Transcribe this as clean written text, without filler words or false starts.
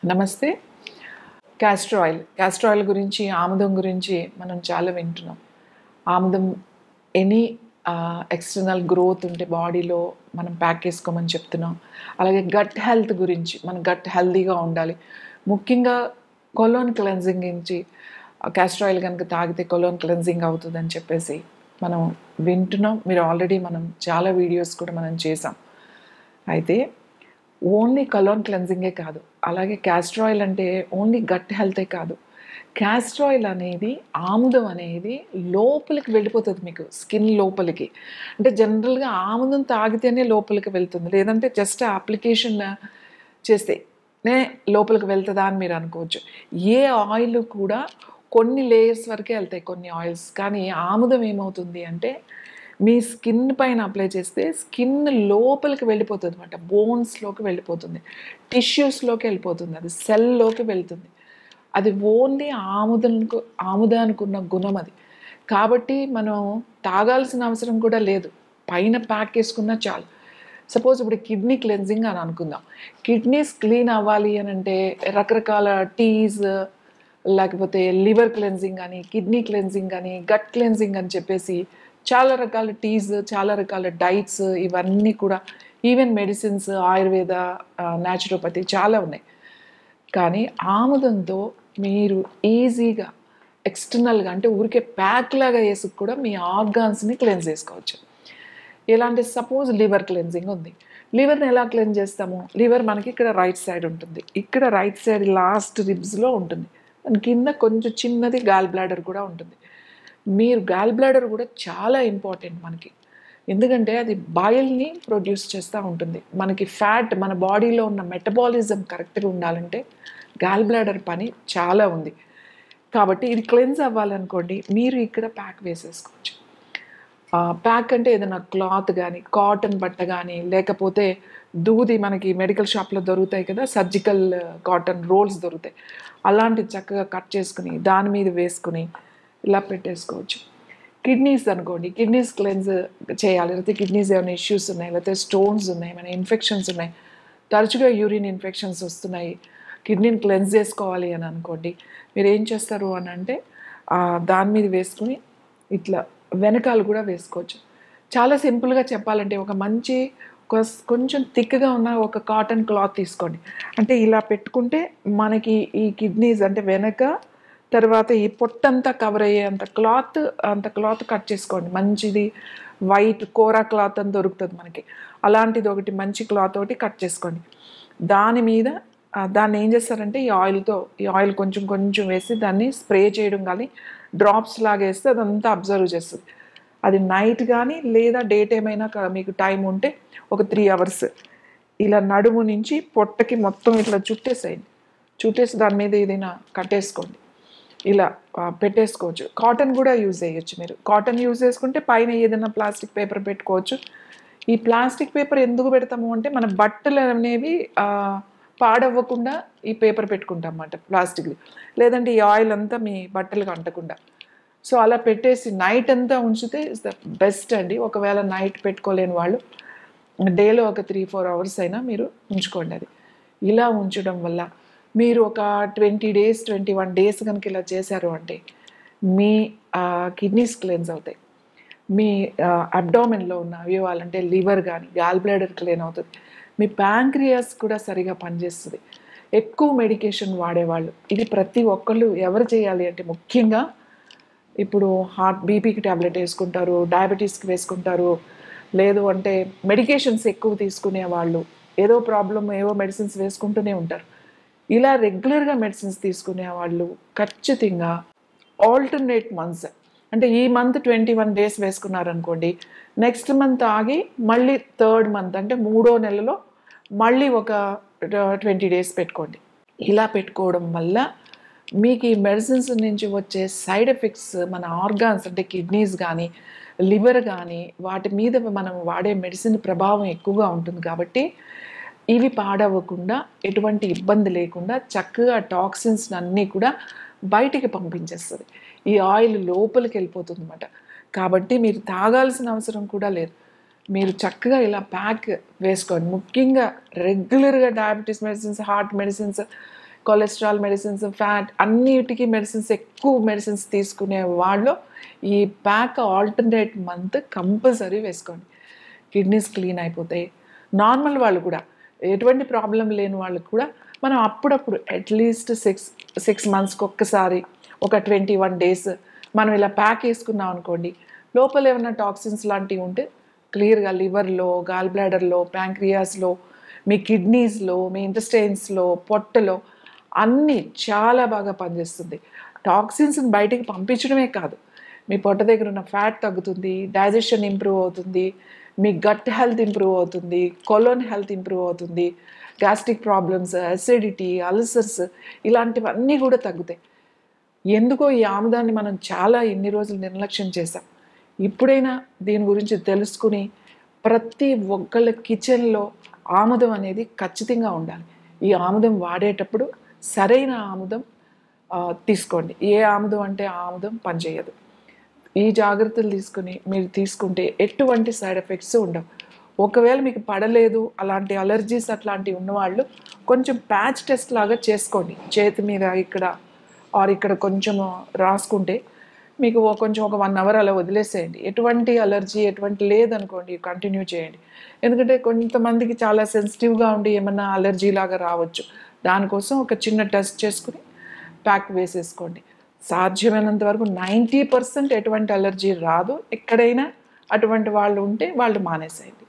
నమస్తే. Castor oil గురించి, ఆముదం గురించి మనం చాలా వింటున్నాం. ఆముదం ఎనీ ఎక్స్టర్నల్ గ్రోత్ ఉంటే బాడీలో మనం ప్యాక్ చేసుకోమని చెప్తున్నాం. అలాగే గట్ హెల్త్ గురించి, మన గట్ హెల్తీగా ఉండాలి. ముఖ్యంగా కొలోన్ క్లెన్జింగ్ గురించి క్యాస్టర్ ఆయిల్ కనుక తాగితే కొలోన్ క్లెన్జింగ్ అవుతుందని చెప్పేసి మనం వింటున్నాం. మీరు ఆల్రెడీ మనం చాలా వీడియోస్ కూడా మనం చేసాం. అయితే ఓన్లీ కలోన్ క్లెన్జింగే కాదు, అలాగే క్యాస్టర్ ఆయిల్ అంటే ఓన్లీ గట్ హెల్తే కాదు. క్యాస్టర్ ఆయిల్ అనేది, ఆముదం అనేది లోపలికి వెళ్ళిపోతుంది, మీకు స్కిన్ లోపలికి. అంటే జనరల్గా ఆముదం తాగితేనే లోపలికి వెళ్తుంది, లేదంటే జస్ట్ అప్లికేషన్ చేస్తేనే లోపలికి వెళ్తుందా అని మీరు అనుకోవచ్చు. ఏ ఆయిల్ కూడా కొన్ని లేయర్స్ వరకే వెళ్తాయి, కొన్ని ఆయిల్స్. కానీ ఆముదం ఏమవుతుంది అంటే మీ స్కిన్ పైన అప్లై చేస్తే స్కిన్ లోపలికి వెళ్ళిపోతుంది అనమాట, బోన్స్లోకి వెళ్ళిపోతుంది, టిష్యూస్లోకి వెళ్ళిపోతుంది, అది సెల్లోకి వెళ్తుంది. అది ఓన్లీ ఆముదానికి ఉన్న గుణం అది. కాబట్టి మనం తాగాల్సిన అవసరం కూడా లేదు, పైన ప్యాక్ వేసుకున్నా చాలు. సపోజ్ ఇప్పుడు కిడ్నీ క్లెన్జింగ్ అని అనుకుందాం. కిడ్నీస్ క్లీన్ అవ్వాలి అని అంటే రకరకాల టీస్, లేకపోతే లివర్ క్లెన్జింగ్ అని, కిడ్నీ క్లెన్జింగ్ అని, గట్ క్లెన్జింగ్ అని చెప్పేసి చాలా రకాల టీస్, చాలా రకాల డైట్స్, ఇవన్నీ కూడా ఈవెన్ మెడిసిన్స్, ఆయుర్వేద, న్యాచురోపతి చాలా ఉన్నాయి. కానీ ఆముదంతో మీరు ఈజీగా ఎక్స్టర్నల్గా, అంటే ఊరికే ప్యాక్ లాగా వేసి కూడా మీ ఆర్గాన్స్ని క్లెన్స్ చేసుకోవచ్చు. ఎలాంటి, సపోజ్ లివర్ క్లెన్జింగ్ ఉంది. లివర్ని ఎలా క్లెన్స్ చేస్తాము? లివర్ మనకి ఇక్కడ రైట్ సైడ్ ఉంటుంది, ఇక్కడ రైట్ సైడ్ లాస్ట్ రిబ్స్లో ఉంటుంది, దాని కింద కొంచెం చిన్నది గాల్ బ్లాడర్ కూడా ఉంటుంది. మీరు గాల్ బ్లాడర్ కూడా చాలా ఇంపార్టెంట్ మనకి, ఎందుకంటే అది బాయిల్ని ప్రొడ్యూస్ చేస్తూ ఉంటుంది. మనకి ఫ్యాట్, మన బాడీలో ఉన్న మెటబాలిజం కరెక్ట్గా ఉండాలంటే గాల్ బ్లాడర్ పని చాలా ఉంది. కాబట్టి ఇది క్లెన్స్ అవ్వాలనుకోండి, మీరు ఇక్కడ ప్యాక్ వేసేసుకోవచ్చు. ప్యాక్ అంటే ఏదైనా క్లాత్ కానీ, కాటన్ బట్ట కానీ, లేకపోతే దూది మనకి మెడికల్ షాప్లో దొరుకుతాయి కదా, సర్జికల్ కాటన్ రోల్స్ దొరుకుతాయి, అలాంటివి చక్కగా కట్ చేసుకుని దాని మీద వేసుకుని ఇలా పెట్టేసుకోవచ్చు. కిడ్నీస్ అనుకోండి, కిడ్నీస్ క్లెన్స్ చేయాలి, లేకపోతే కిడ్నీస్ ఏమైనా ఇష్యూస్ ఉన్నాయి, లేకపోతే స్టోన్స్ ఉన్నాయి, ఏమైనా ఇన్ఫెక్షన్స్ ఉన్నాయి, తరచుగా యూరిన్ ఇన్ఫెక్షన్స్ వస్తున్నాయి, కిడ్నీని క్లెన్స్ చేసుకోవాలి అని అనుకోండి, మీరు ఏం చేస్తారు అని అంటే దాని మీద వేసుకుని ఇట్లా వెనకాల కూడా వేసుకోవచ్చు. చాలా సింపుల్గా చెప్పాలంటే ఒక మంచి కొంచెం థిక్గా ఉన్న ఒక కాటన్ క్లాత్ తీసుకోండి. అంటే ఇలా పెట్టుకుంటే మనకి ఈ కిడ్నీస్ అంటే వెనక, తర్వాత ఈ పొట్టంతా కవర్ అయ్యేంత క్లాత్ కట్ చేసుకోండి. మంచిది వైట్ కోరా క్లాత్ అని దొరుకుతుంది మనకి, అలాంటిది ఒకటి మంచి క్లాత్ ఒకటి కట్ చేసుకోండి. దాని మీద దాన్ని ఏం చేస్తారంటే ఈ ఆయిల్ కొంచెం కొంచెం వేసి దాన్ని స్ప్రే చేయడం కానీ, డ్రాప్స్ లాగా వేస్తే అదంతా అబ్జర్వ్ చేస్తుంది. అది నైట్ కానీ లేదా డే టైం అయినా మీకు టైం ఉంటే ఒక 3 hours ఇలా నడుము నుంచి పొట్టకి మొత్తం ఇట్లా చుట్టేసి దాని మీద ఏదైనా కట్టేసుకోండి, ఇలా పెట్టేసుకోవచ్చు. కాటన్ కూడా యూజ్ చేయొచ్చు. మీరు కాటన్ యూజ్ చేసుకుంటే పైన ఏదైనా ప్లాస్టిక్ పేపర్ పెట్టుకోవచ్చు. ఈ ప్లాస్టిక్ పేపర్ ఎందుకు పెడతాము అంటే మన బట్టలు అనేవి పాడవ్వకుండా ఈ పేపర్ పెట్టుకుంటాం అన్నమాట, ప్లాస్టిక్ది. లేదంటే ఈ ఆయిల్ అంతా మీ బట్టలకు అంటకుండా. సో అలా పెట్టేసి నైట్ అంతా ఉంచితే ఇస్ ద బెస్ట్ అండి. ఒకవేళ నైట్ పెట్టుకోలేని వాళ్ళు డేలో ఒక 3-4 hours అయినా మీరు ఉంచుకోండి. అది ఇలా ఉంచడం వల్ల మీరు ఒక 20 days 21 days కనుక ఇలా చేశారు అంటే మీ కిడ్నీస్ క్లెన్స్ అవుతాయి, మీ అబ్డామిన్లో ఉన్న అవయవాలు అంటే లివర్ కానీ గాల్ బ్లాడర్ క్లీన్ అవుతుంది, మీ ప్యాంక్రియాస్ కూడా సరిగా పనిచేస్తుంది. ఎక్కువ మెడికేషన్ వాడేవాళ్ళు, ఇది ప్రతి ఒక్కళ్ళు ఎవరు చేయాలి అంటే ముఖ్యంగా ఇప్పుడు బీపీకి ట్యాబ్లెట్ వేసుకుంటారు, డయాబెటీస్కి వేసుకుంటారు, లేదు అంటే మెడికేషన్స్ ఎక్కువ తీసుకునే వాళ్ళు ఏదో ఏవో మెడిసిన్స్ వేసుకుంటూనే ఉంటారు. ఇలా రెగ్యులర్గా మెడిసిన్స్ తీసుకునే వాళ్ళు ఖచ్చితంగా ఆల్టర్నేట్ మంత్స్, అంటే ఈ మంత్ 21 days వేసుకున్నారనుకోండి, నెక్స్ట్ మంత్ ఆగి మళ్ళీ 3rd month అంటే 3వ నెలలో మళ్ళీ ఒక 20 days పెట్టుకోండి. ఇలా పెట్టుకోవడం వల్ల మీకు ఈ మెడిసిన్స్ నుంచి వచ్చే సైడ్ ఎఫెక్ట్స్ మన ఆర్గాన్స్ అంటే కిడ్నీస్ కానీ లివర్ కానీ వాటి మీద మనం వాడే మెడిసిన్ ప్రభావం ఎక్కువగా ఉంటుంది. కాబట్టి ఇవి పాడవ్వకుండా, ఎటువంటి ఇబ్బంది లేకుండా చక్కగా టాక్సిన్స్ అన్నీ కూడా బయటికి పంపించేస్తుంది. ఈ ఆయిల్ లోపలికి వెళ్ళిపోతుంది అన్నమాట. కాబట్టి మీరు తాగాల్సిన అవసరం కూడా లేదు. మీరు చక్కగా ఇలా ప్యాక్ వేసుకోండి. ముఖ్యంగా రెగ్యులర్గా diabetes medicines, heart medicines cholesterol medicines, fat అన్నిటికీ మెడిసిన్స్, ఎక్కువ మెడిసిన్స్ తీసుకునే వాళ్ళు ఈ ప్యాక్ ఆల్టర్నేట్ మంత్ కంపల్సరీ వేసుకోండి. కిడ్నీస్ క్లీన్ అయిపోతాయి. నార్మల్ వాళ్ళు కూడా, ఎటువంటి ప్రాబ్లం లేని వాళ్ళకి కూడా మనం అప్పుడప్పుడు అట్లీస్ట్ 6 మంత్స్కి ఒక్కసారి ఒక 21 డేస్ మనం ఇలా ప్యాక్ వేసుకున్నాం అనుకోండి, లోపల ఏమైనా టాక్సిన్స్ లాంటివి ఉంటే క్లియర్గా లివర్లో, గాల్ బ్లాడర్లో, ప్యాంక్రియాస్లో, మీ కిడ్నీస్లో, మీ ఇంటెస్టైన్స్లో, పొట్టలో అన్నీ చాలా బాగా పనిచేస్తుంది. టాక్సిన్స్ని బయటికి పంపించడమే కాదు, మీ పొట్ట దగ్గర ఉన్న ఫ్యాట్ తగ్గుతుంది, డైజెషన్ ఇంప్రూవ్ అవుతుంది, మీ గట్ హెల్త్ ఇంప్రూవ్ అవుతుంది, కొలోన్ హెల్త్ ఇంప్రూవ్ అవుతుంది, గ్యాస్ట్రిక్ ప్రాబ్లమ్స్, అసిడిటీ, అల్సర్స్ ఇలాంటివన్నీ కూడా తగ్గుతాయి. ఎందుకో ఈ ఆముదాన్ని మనం చాలా ఇన్ని రోజులు నిర్లక్ష్యం చేసాం. ఇప్పుడైనా దీని గురించి తెలుసుకుని ప్రతి ఒక్కళ్ళ కిచెన్లో ఆముదం అనేది ఖచ్చితంగా ఉండాలి. ఈ ఆముదం వాడేటప్పుడు సరైన ఆముదం తీసుకోండి. ఏ ఆముదం అంటే ఆ ఆముదం పనిచేయదు. ఈ జాగ్రత్తలు తీసుకుని మీరు తీసుకుంటే ఎటువంటి సైడ్ ఎఫెక్ట్స్ ఉండవు. ఒకవేళ మీకు పడలేదు, అలాంటి అలర్జీస్ అట్లాంటివి ఉన్నవాళ్ళు కొంచెం ప్యాచ్ టెస్ట్ లాగా చేసుకోండి. చేతి మీద ఇక్కడ ఇక్కడ కొంచెం రాసుకుంటే మీకు కొంచెం ఒక 1 అవర్ అలా వదిలేసేయండి. ఎటువంటి అలర్జీ ఎటువంటి లేదనుకోండి, కంటిన్యూ చేయండి. ఎందుకంటే కొంతమందికి చాలా సెన్సిటివ్గా ఉండి ఏమన్నా అలర్జీ లాగా రావచ్చు. దానికోసం ఒక చిన్న టెస్ట్ చేసుకుని ప్యాక్ వేసేసుకోండి. సాధ్యమైనంత వరకు 90% ఎటువంటి అలర్జీ రాదు. ఎక్కడైనా అటువంటి వాళ్ళు ఉంటే వాళ్ళు మానేసేయండి.